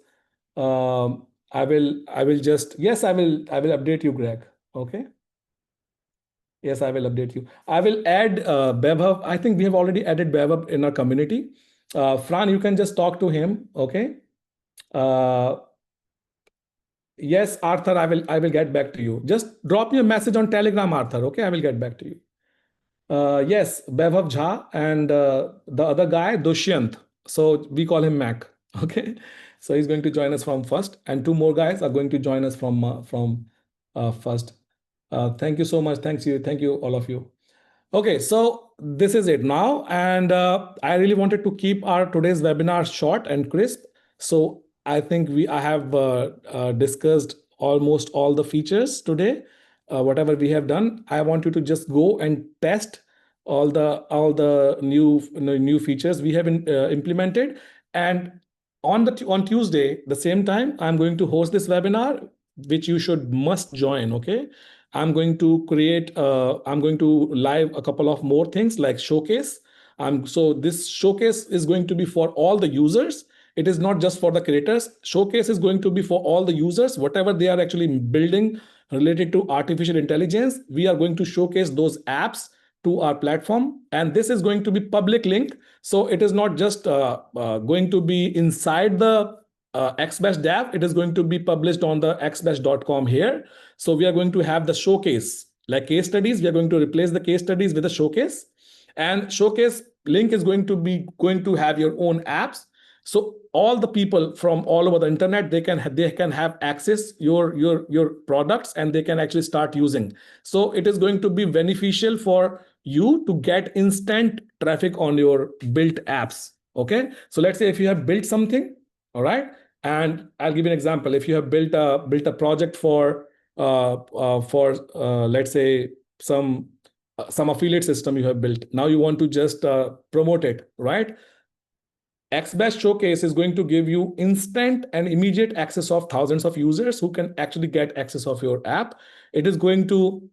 I will just, yes, I will update you, Greg. Okay. Yes, I will update you. I will add Bevav. I think we have already added Bevav in our community. Fran, you can just talk to him. Okay. Uh, Yes, Arthur, I will get back to you. Just drop me a message on Telegram, Arthur. Okay, I will get back to you. Yes, Bevav Jha and the other guy, Dushyant. So we call him Mac. Okay. So he's going to join us from first, and two more guys are going to join us from first. Thank you so much. Thanks you. Thank you, all of you. Okay, so this is it now, and I really wanted to keep our today's webinar short and crisp. So I think I have discussed almost all the features today. Whatever we have done, I want you to just go and test all the new features we have implemented. And on Tuesday, the same time, I'm going to host this webinar, which you should must join. Okay, I'm going to live a couple of more things like showcase. So this showcase is going to be for all the users. It is not just for the creators. Showcase is going to be for all the users, whatever they are actually building related to artificial intelligence. We are going to showcase those apps to our platform, and this is going to be public link. So it is not just going to be inside the xbash dev. It is going to be published on the xbash.com here. So we are going to have the showcase like case studies. We are going to replace the case studies with a showcase, and showcase link is going to have your own apps. So all the people from all over the internet, they can have access your products, and they can actually start using. So it is going to be beneficial for you to get instant traffic on your built apps. Okay, so let's say if you have built something, all right, and I'll give you an example. If you have built a project for let's say some affiliate system you have built. Now you want to just promote it, right? XBash Showcase is going to give you instant and immediate access of thousands of users who can actually get access of your app. It is going to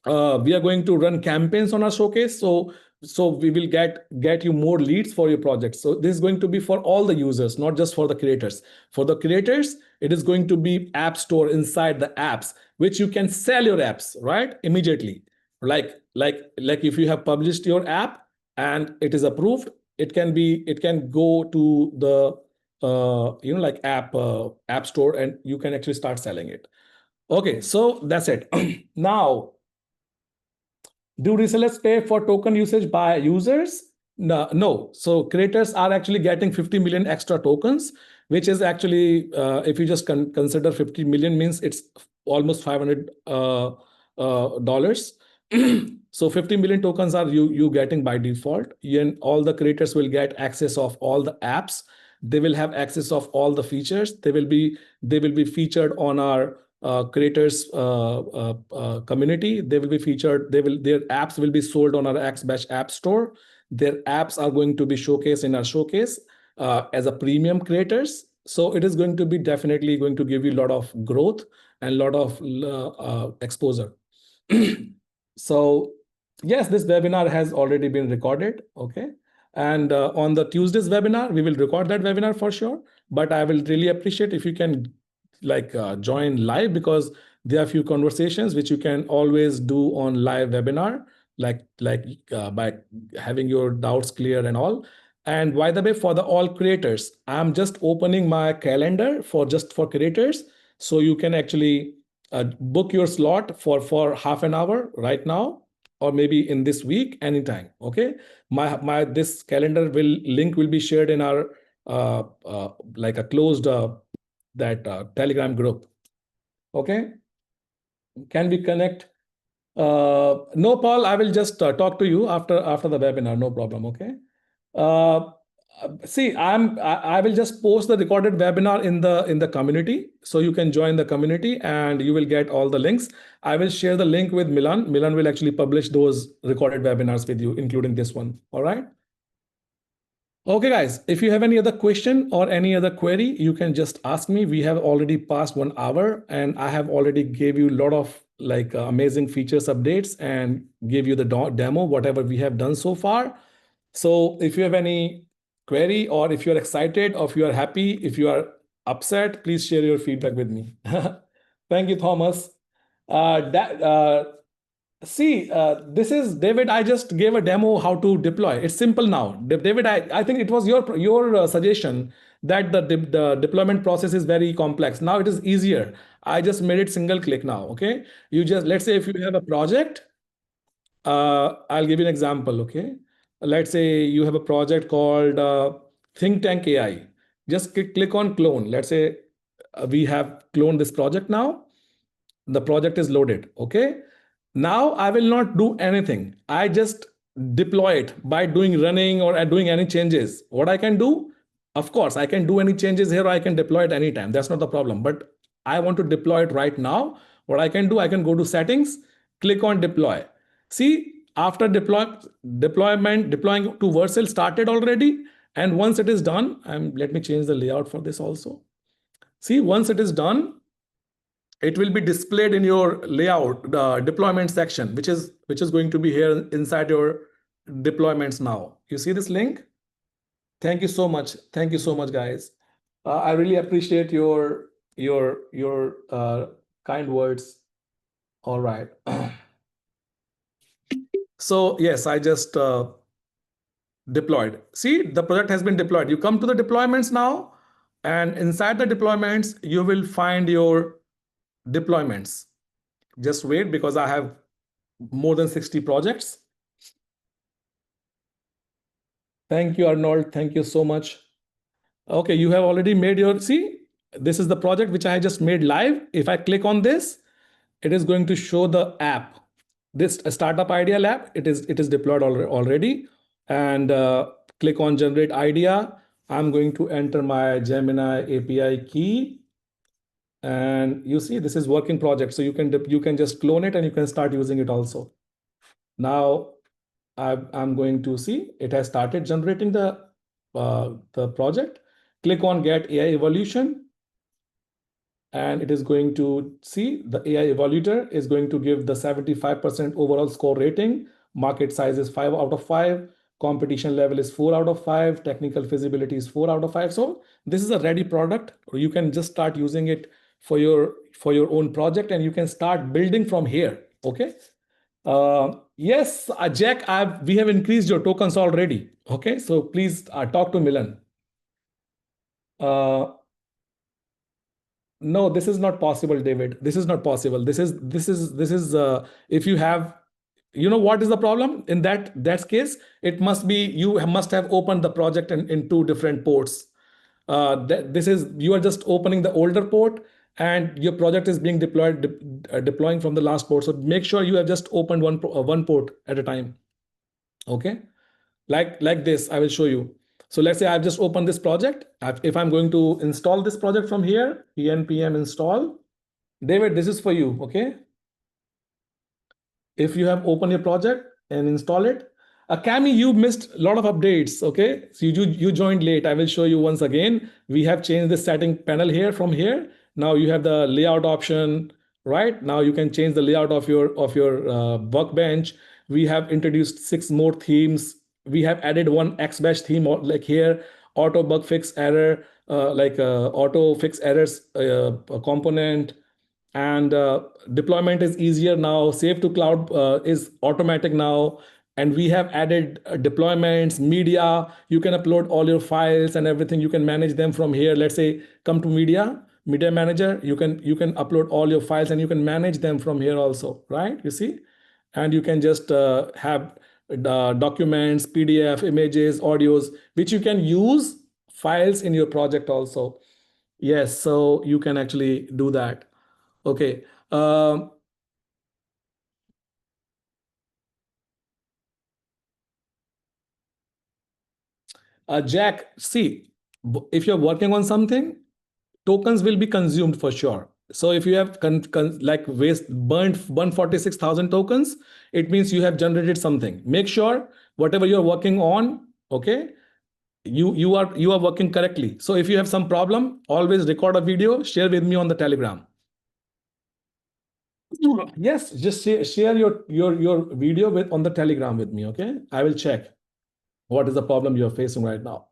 We are going to run campaigns on our showcase, so we will get you more leads for your project. So this is going to be for all the users, not just for the creators. For the creators, it is going to be app store inside the apps, which you can sell your apps right immediately. Like if you have published your app and it is approved, it can go to the like app store, and you can actually start selling it. Okay, so that's it. Now, do resellers pay for token usage by users? No, no. So creators are actually getting 50 million extra tokens, which is actually, if you just consider 50 million means it's almost $500. So 50 million tokens are you getting by default. And all the creators will get access of all the apps. They will have access of all the features. They will be featured on our creators community. They will be featured. Their apps will be sold on our xbash app store. Their apps are going to be showcased in our showcase as a premium creators. So it is going to be definitely going to give you a lot of growth and a lot of exposure. So yes, this webinar has already been recorded. Okay, and on the Tuesday's webinar we will record that webinar for sure. But I will really appreciate if you can join live, because there are a few conversations which you can always do on live webinar, by having your doubts clear and all. And by the way, for the all creators, I'm just opening my calendar for creators, so you can actually book your slot for half an hour right now, or maybe in this week anytime. Okay, my this calendar will be shared in our like a closed that Telegram group. Okay, can we connect? No, Paul, I will just talk to you after the webinar. No problem. Okay. Uh, See, I will just post the recorded webinar in the community, so you can join the community and you will get all the links. I will share the link with Milan. Milan will actually publish those recorded webinars with you, including this one. All right. Okay, guys, if you have any other question or any other query, you can just ask me. We have already passed 1 hour, and I have already gave you a lot of amazing features updates and give you the demo, whatever we have done so far. So if you have any query, or if you're excited, or if you are happy, if you are upset, please share your feedback with me. Thank you, Thomas. That See, this is David. I just gave a demo how to deploy. It's simple now. David, I think it was your suggestion that the deployment process is very complex. Now it is easier. I just made it single click now. Okay, you just, let's say if you have a project, I'll give you an example. Okay, let's say you have a project called Think Tank AI. Just click on clone. Let's say we have cloned this project now. The project is loaded. Okay. Now I will not do anything. I just deploy it by doing running or doing any changes. What I can do, of course, I can do any changes here, or I can deploy it anytime. That's not the problem. But I want to deploy it right now. What I can do, I can go to settings, click on deploy. See, after deploying to Vercel started already. And once it is done, let me change the layout for this also. See, once it is done, it will be displayed in your layout, the deployment section, which is going to be here inside your deployments now. You see this link? Thank you so much. Thank you so much, guys. I really appreciate your kind words. All right. So yes, I just deployed. See, the project has been deployed. You come to the deployments now, and inside the deployments, you will find your deployments. Just wait, because I have more than 60 projects. Thank you, Arnold. Thank you so much. Okay, you have already made your, see, this is the project which I just made live. If I click on this, it is going to show the app. This startup idea lab, it is deployed already. And click on generate idea. I'm going to enter my Gemini API key. And you see, this is working project. So you can just clone it and you can start using it also. Now I'm going to see it has started generating the project. Click on get AI evolution, and it is going to see the AI evaluator is going to give the 75% overall score rating. Market size is 5 out of 5. Competition level is 4 out of 5. Technical feasibility is 4 out of 5. So this is a ready product. You can just start using it for your own project, and you can start building from here. Okay. Yes, Jack, we have increased your tokens already. Okay, so please talk to Milan. No, this is not possible, David. This is not possible. If you have, you know what is the problem in that case? It must be you must have opened the project in two different ports. This is, you are just opening the older port, and your project is being deploying from the last port. So make sure you have just opened one port at a time. Okay, like this, I will show you. So let's say I've just opened this project. If I'm going to install this project from here, npm install. David, this is for you. Okay, if you have opened your project and install it. Cami, you missed a lot of updates. Okay, so you joined late. I will show you once again. We have changed the setting panel here from here. Now you have the layout option. Right now you can change the layout of your workbench. We have introduced 6 more themes. We have added one xBesh theme, like here, auto bug fix error, auto fix errors component. And deployment is easier now. Save to cloud is automatic now. And we have added deployments, media. You can upload all your files and everything. You can manage them from here. Let's say come to media manager. You can upload all your files and you can manage them from here also, right? You see, and you can just have documents, PDF, images, audios, which you can use files in your project also. Yes, so you can actually do that. Okay. Jack, see, if you're working on something, tokens will be consumed for sure. So if you have like burned 46,000 tokens, it means you have generated something. Make sure whatever you're working on, okay, you are working correctly. So if you have some problem, always record a video, share with me on the Telegram. Yes, just share your video on the Telegram with me. Okay, I will check what is the problem you're facing right now.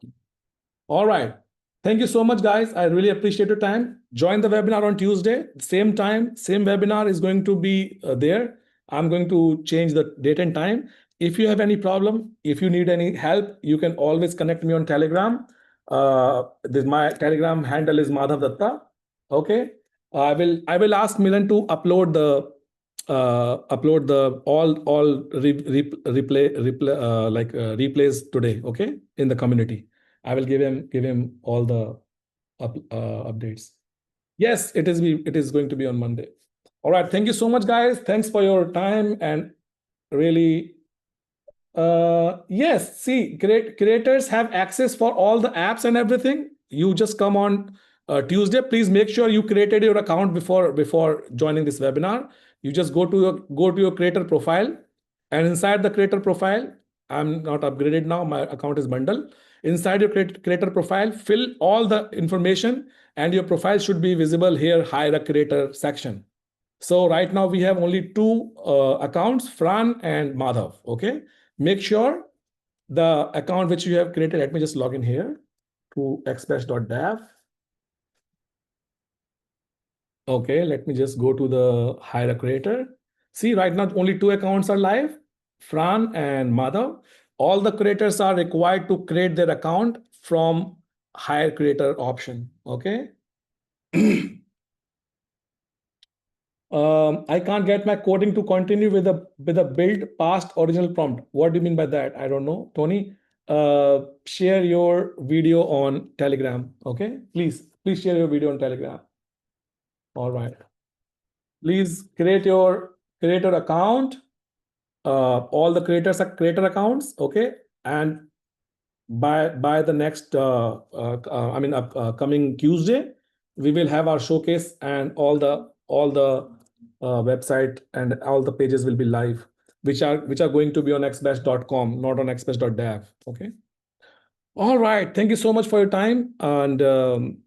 All right. Thank you so much, guys. I really appreciate your time. Join the webinar on Tuesday. Same time, same webinar is going to be there. I'm going to change the date and time. If you have any problem, if you need any help, you can always connect me on Telegram. My Telegram handle is Madhav Datta. Okay. I will ask Milan to upload the all replays today. Okay, in the community. I will give him all the updates. Yes, it is going to be on Monday. All right. Thank you so much, guys. Thanks for your time and really. Yes, see, creators have access for all the apps and everything. You just come on Tuesday. Please make sure you created your account before joining this webinar. You just go to your creator profile, and inside the creator profile, I'm not upgraded now. My account is bundle. Inside your creator profile, fill all the information, and your profile should be visible here. Hire a creator section. So right now we have only two accounts, Fran and Madhav. Okay. Make sure the account which you have created, let me just log in here to xbesh.dev. Okay, let me just go to the hire a creator. See, right now only two accounts are live, Fran and Madhav. All the creators are required to create their account from hire creator option. Okay. I can't get my coding to continue with a build past original prompt. What do you mean by that? I don't know. Tony, share your video on Telegram. Okay, please share your video on Telegram. All right. Please create your account. All the creators are creator accounts. Okay, and by the next coming Tuesday, we will have our showcase and all the website and all the pages will be live, which are going to be on xbesh.com, not on xbesh.dev. Okay. All right. Thank you so much for your time, and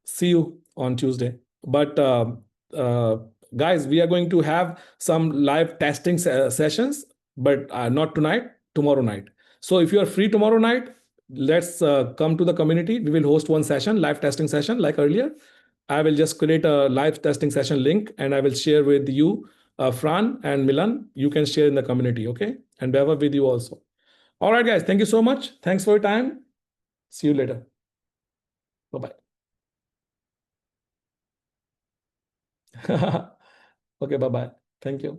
see you on Tuesday. But uh, guys, we are going to have some live testing sessions, but not tonight, tomorrow night. So if you are free tomorrow night, let's come to the community. We will host one session, live testing session, like earlier. I will just create a live testing session link and I will share with you, Fran and Milan. You can share in the community, okay? And Beva with you also. All right, guys. Thank you so much. Thanks for your time. See you later. Bye bye. Okay, bye bye. Thank you.